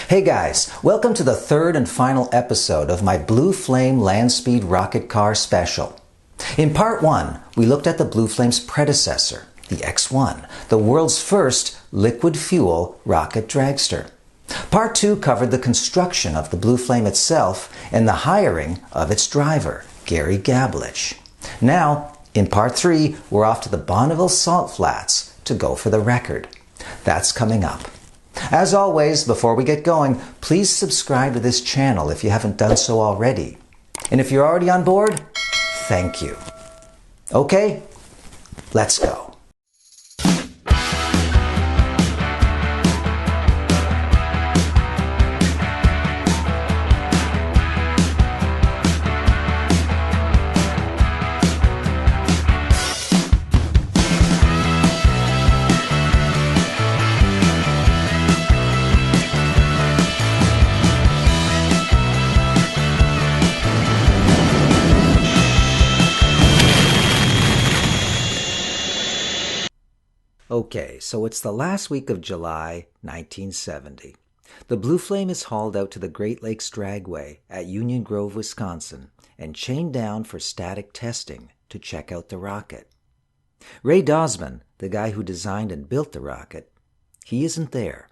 Hey guys, welcome to the third and final episode of my Blue Flame Land Speed Rocket Car Special. In part 1, we looked at the Blue Flame's predecessor, the X1, the world's first liquid fuel rocket dragster. Part 2 covered the construction of the Blue Flame itself and the hiring of its driver, Gary Gablich. Now, in part 3, we're off to the Bonneville Salt Flats to go for the record. That's coming up. As always, before we get going, please subscribe to this channel if you haven't done so already. And if you're already on board, thank you. Okay, let's go. Okay, so it's the last week of July 1970. The Blue Flame is hauled out to the Great Lakes Dragway at Union Grove, Wisconsin, and chained down for static testing to check out the rocket. Ray Dosman, the guy who designed and built the rocket, he isn't there.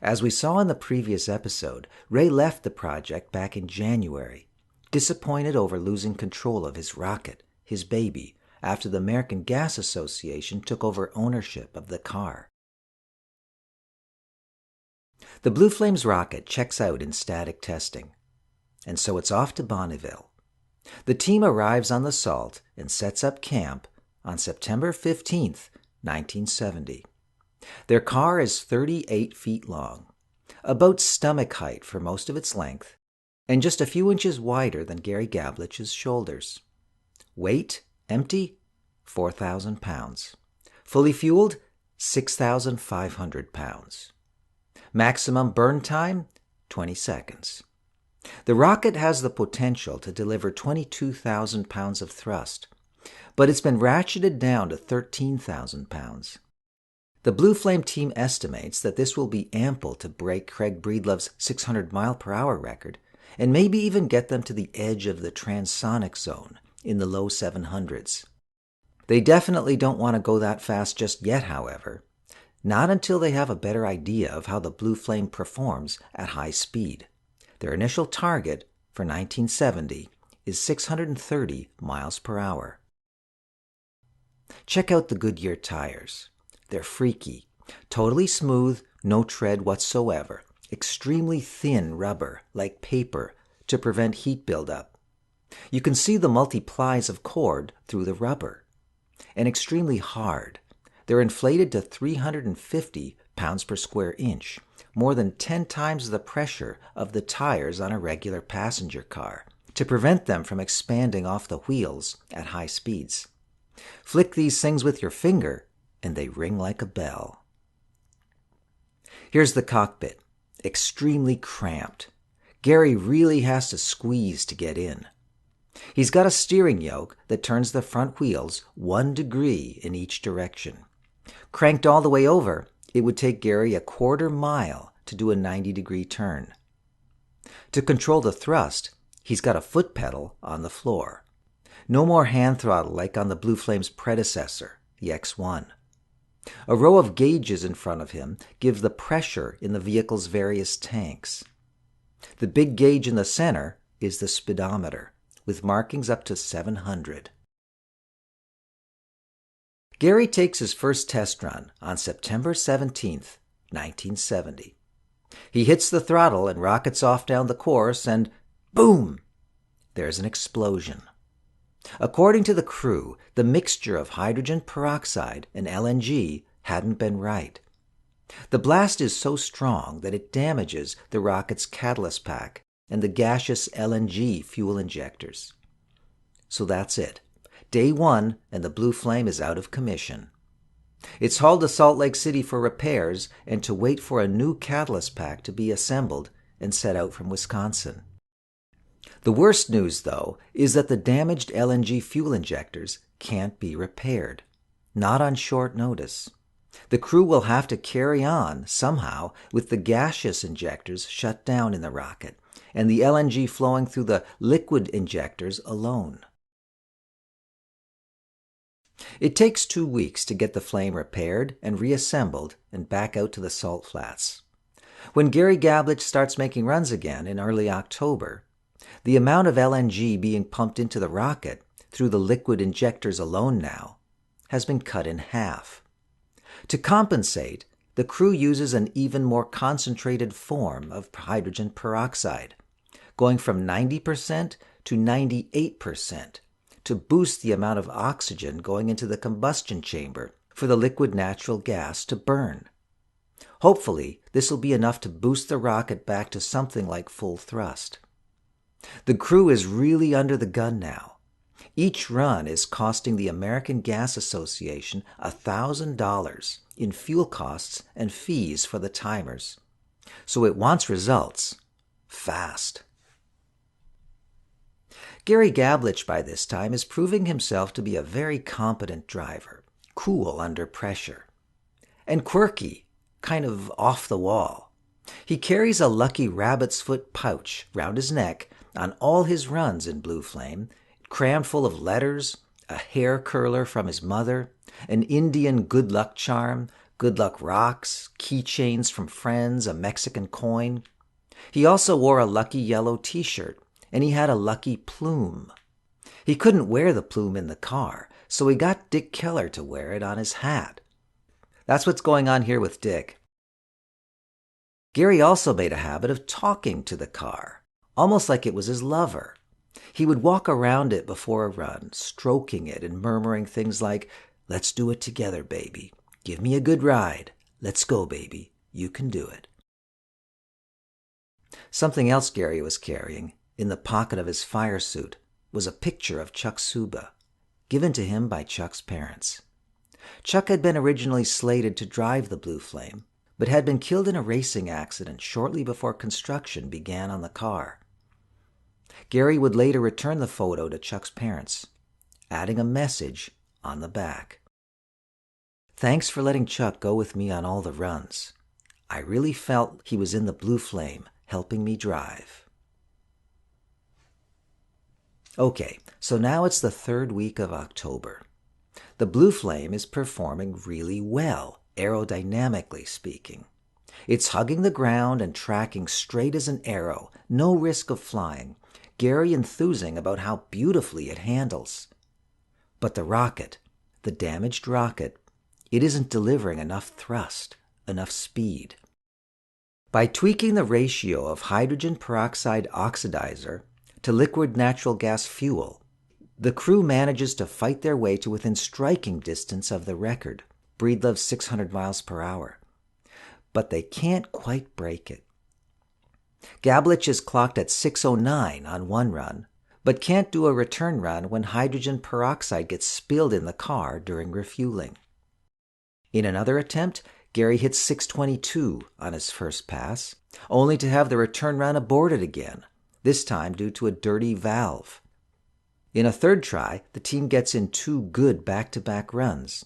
As we saw in the previous episode, Ray left the project back in January, disappointed over losing control of his rocket, his baby, after the American Gas Association took over ownership of the car. The Blue Flame's rocket checks out in static testing, and so it's off to Bonneville. The team arrives on the Salt and sets up camp on September 15th, 1970. Their car is 38 feet long, about stomach height for most of its length, and just a few inches wider than Gary Gablich's shoulders. Weight, empty, 4,000 pounds. Fully fueled, 6,500 pounds. Maximum burn time, 20 seconds. The rocket has the potential to deliver 22,000 pounds of thrust, but it's been ratcheted down to 13,000 pounds. The Blue Flame team estimates that this will be ample to break Craig Breedlove's 600 mile per hour record, and maybe even get them to the edge of the transonic zone in the low 700s. They definitely don't want to go that fast just yet, however. Not until they have a better idea of how the Blue Flame performs at high speed. Their initial target for 1970 is 630 miles per hour. Check out the Goodyear tires. They're freaky. Totally smooth, no tread whatsoever. Extremely thin rubber, like paper, to prevent heat buildup. You can see the multi-plies of cord through the rubber. And extremely hard. They're inflated to 350 pounds per square inch, more than 10 times the pressure of the tires on a regular passenger car, to prevent them from expanding off the wheels at high speeds. Flick these things with your finger, and they ring like a bell. Here's the cockpit. Extremely cramped. Gary really has to squeeze to get in. He's got a steering yoke that turns the front wheels 1 degree in each direction. Cranked all the way over, it would take Gary a quarter mile to do a 90-degree turn. To control the thrust, he's got a foot pedal on the floor. No more hand throttle like on the Blue Flame's predecessor, the X1. A row of gauges in front of him give the pressure in the vehicle's various tanks. The big gauge in the center is the speedometer, with markings up to 700. Gary takes his first test run on September 17th, 1970. He hits the throttle and rockets off down the course, and boom! There's an explosion. According to the crew, the mixture of hydrogen peroxide and LNG hadn't been right. The blast is so strong that it damages the rocket's catalyst pack and the gaseous LNG fuel injectors. So that's it. Day 1 and the Blue Flame is out of commission. It's hauled to Salt Lake City for repairs and to wait for a new catalyst pack to be assembled and set out from Wisconsin. The worst news, though, is that the damaged LNG fuel injectors can't be repaired. Not on short notice. The crew will have to carry on, somehow, with the gaseous injectors shut down in the rocket, and the LNG flowing through the liquid injectors alone. It takes 2 weeks to get the flame repaired and reassembled and back out to the salt flats. When Gary Gablich starts making runs again in early October, the amount of LNG being pumped into the rocket, through the liquid injectors alone now, has been cut in half. To compensate, the crew uses an even more concentrated form of hydrogen peroxide, going from 90% to 98%, to boost the amount of oxygen going into the combustion chamber for the liquid natural gas to burn. Hopefully, this will be enough to boost the rocket back to something like full thrust. The crew is really under the gun now. Each run is costing the American Gas Association $1,000 in fuel costs and fees for the timers. So it wants results fast. Gary Gablich by this time is proving himself to be a very competent driver, cool under pressure, and quirky, kind of off the wall. He carries a lucky rabbit's foot pouch round his neck on all his runs in Blue Flame, crammed full of letters, a hair curler from his mother, an Indian good luck charm, good luck rocks, keychains from friends, a Mexican coin. He also wore a lucky yellow t-shirt, and he had a lucky plume. He couldn't wear the plume in the car, so he got Dick Keller to wear it on his hat. That's what's going on here with Dick. Gary also made a habit of talking to the car, almost like it was his lover. He would walk around it before a run, stroking it and murmuring things like, "Let's do it together, baby. Give me a good ride. Let's go, baby. You can do it." Something else Gary was carrying, in the pocket of his fire suit, was a picture of Chuck Suba, given to him by Chuck's parents. Chuck had been originally slated to drive the Blue Flame, but had been killed in a racing accident shortly before construction began on the car. Gary would later return the photo to Chuck's parents, adding a message on the back. "Thanks for letting Chuck go with me on all the runs. I really felt he was in the Blue Flame helping me drive." Okay, so now it's the 3rd week of October. The Blue Flame is performing really well, aerodynamically speaking. It's hugging the ground and tracking straight as an arrow, no risk of flying, Gary enthusing about how beautifully it handles. But the rocket, the damaged rocket, it isn't delivering enough thrust, enough speed. By tweaking the ratio of hydrogen peroxide oxidizer to liquid natural gas fuel, the crew manages to fight their way to within striking distance of the record, Breedlove's 600 miles per hour. But they can't quite break it. Gablich is clocked at 6:09 on one run, but can't do a return run when hydrogen peroxide gets spilled in the car during refueling. In another attempt, Gary hits 6:22 on his first pass, only to have the return run aborted again, this time due to a dirty valve. In a third try, the team gets in 2 good back-to-back runs,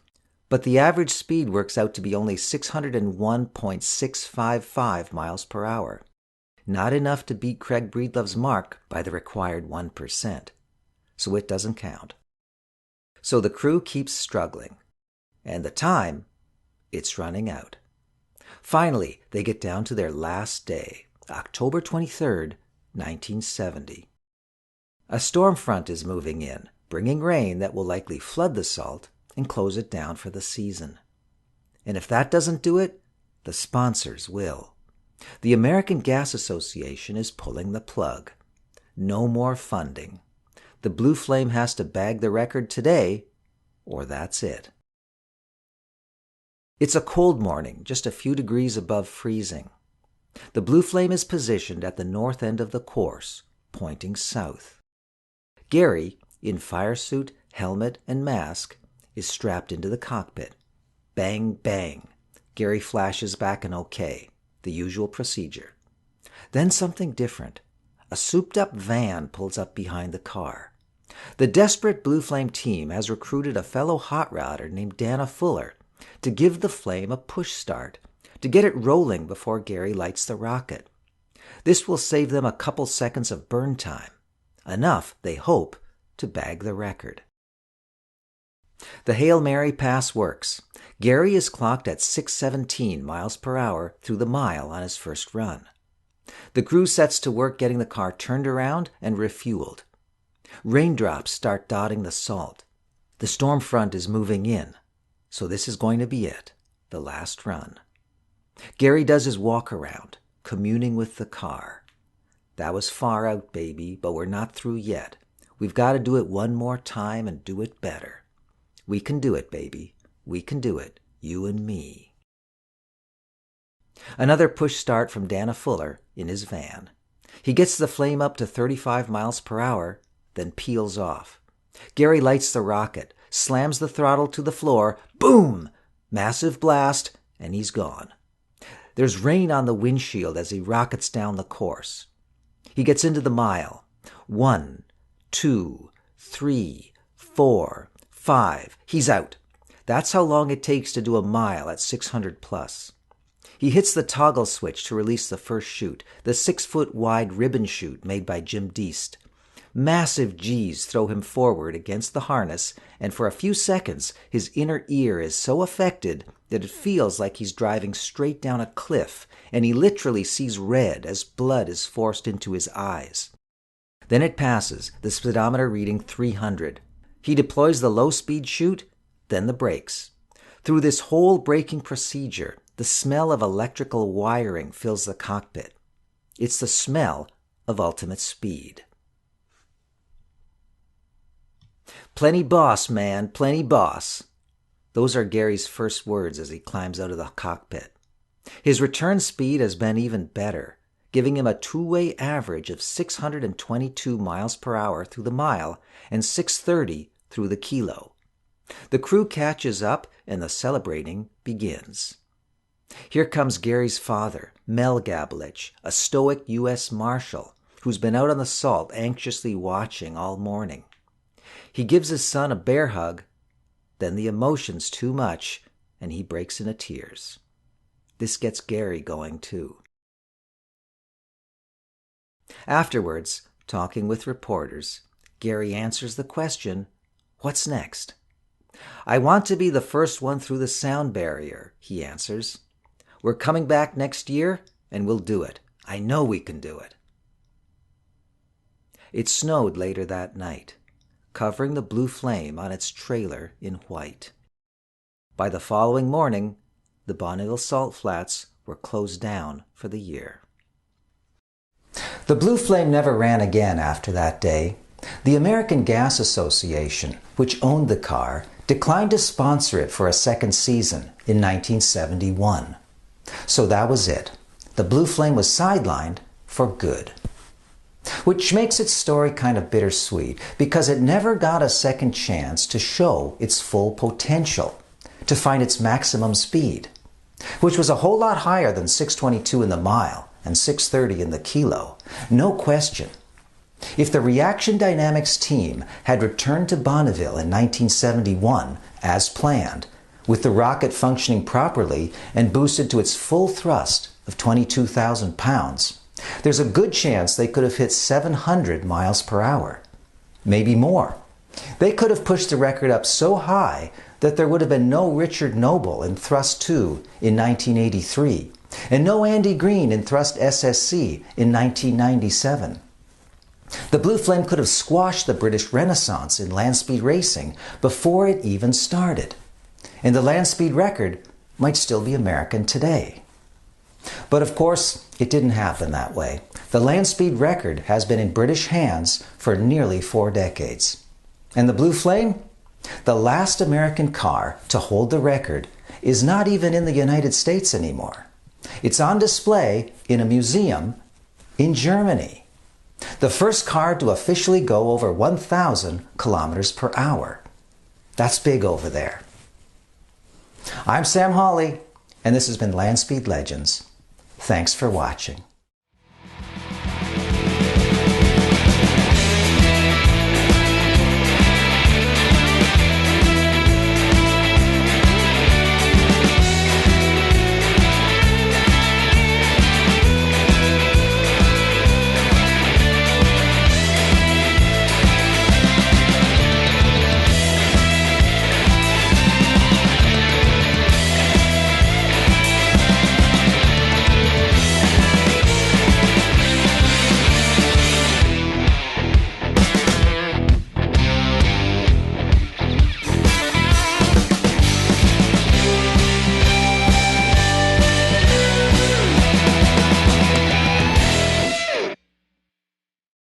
but the average speed works out to be only 601.655 miles per hour, not enough to beat Craig Breedlove's mark by the required 1%, so it doesn't count. So the crew keeps struggling, and the time, it's running out. Finally, they get down to their last day, October 23rd, 1970. A storm front is moving in, bringing rain that will likely flood the salt and close it down for the season. And if that doesn't do it, the sponsors will. The American Gas Association is pulling the plug. No more funding. The Blue Flame has to bag the record today, or that's it. It's a cold morning, just a few degrees above freezing. The Blue Flame is positioned at the north end of the course, pointing south. Gary, in fire suit, helmet, and mask, is strapped into the cockpit. Bang, bang. Gary flashes back an okay, the usual procedure. Then something different. A souped-up van pulls up behind the car. The desperate Blue Flame team has recruited a fellow hot rodder named Dana Fuller to give the flame a push start, to get it rolling before Gary lights the rocket. This will save them a couple seconds of burn time, enough, they hope, to bag the record. The Hail Mary pass works. Gary is clocked at 617 miles per hour through the mile on his first run. The crew sets to work getting the car turned around and refueled. Raindrops start dotting the salt. The storm front is moving in, so this is going to be it, the last run. Gary does his walk around, communing with the car. That was far out, baby, but we're not through yet. We've got to do it one more time and do it better. We can do it, baby. We can do it, you and me. Another push start from Dana Fuller in his van. He gets the flame up to 35 miles per hour, then peels off. Gary lights the rocket, slams the throttle to the floor, boom! Massive blast, and he's gone. There's rain on the windshield as he rockets down the course. He gets into the mile. 1, 2, 3, 4, 5. He's out. That's how long it takes to do a mile at 600 plus. He hits the toggle switch to release the first chute, the 6-foot-wide ribbon chute made by Jim Deast. Massive G's throw him forward against the harness, and for a few seconds his inner ear is so affected that it feels like he's driving straight down a cliff, and he literally sees red as blood is forced into his eyes. Then it passes, the speedometer reading 300. He deploys the low-speed chute, then the brakes. Through this whole braking procedure, the smell of electrical wiring fills the cockpit. It's the smell of ultimate speed. Plenty boss, man, plenty boss. Those are Gary's first words as he climbs out of the cockpit. His return speed has been even better, giving him a two-way average of 622 miles per hour through the mile and 630 through the kilo. The crew catches up and the celebrating begins. Here comes Gary's father, Mel Gabelich, a stoic U.S. Marshal who's been out on the salt anxiously watching all morning. He gives his son a bear hug, then the emotion's too much, and he breaks into tears. This gets Gary going too. Afterwards, talking with reporters, Gary answers the question, "What's next?" "I want to be the first one through the sound barrier," he answers. "We're coming back next year, and we'll do it. I know we can do it." It snowed later that night, covering the Blue Flame on its trailer in white. By the following morning, the Bonneville Salt Flats were closed down for the year. The Blue Flame never ran again after that day. The American Gas Association, which owned the car, declined to sponsor it for a second season in 1971. So that was it. The Blue Flame was sidelined for good. Which makes its story kind of bittersweet, because it never got a second chance to show its full potential, to find its maximum speed, which was a whole lot higher than 622 in the mile and 630 in the kilo. No question. If the Reaction Dynamics team had returned to Bonneville in 1971 as planned, with the rocket functioning properly and boosted to its full thrust of 22,000 pounds, there's a good chance they could have hit 700 miles per hour. Maybe more. They could have pushed the record up so high that there would have been no Richard Noble in Thrust 2 in 1983 and no Andy Green in Thrust SSC in 1997. The Blue Flame could have squashed the British Renaissance in land speed racing before it even started, and the land speed record might still be American today. But of course, it didn't happen that way. The land speed record has been in British hands for nearly 4 decades. And the Blue Flame, the last American car to hold the record, is not even in the United States anymore. It's on display in a museum in Germany. The first car to officially go over 1,000 kilometers per hour. That's big over there. I'm Sam Hawley, and this has been Land Speed Legends. Thanks for watching.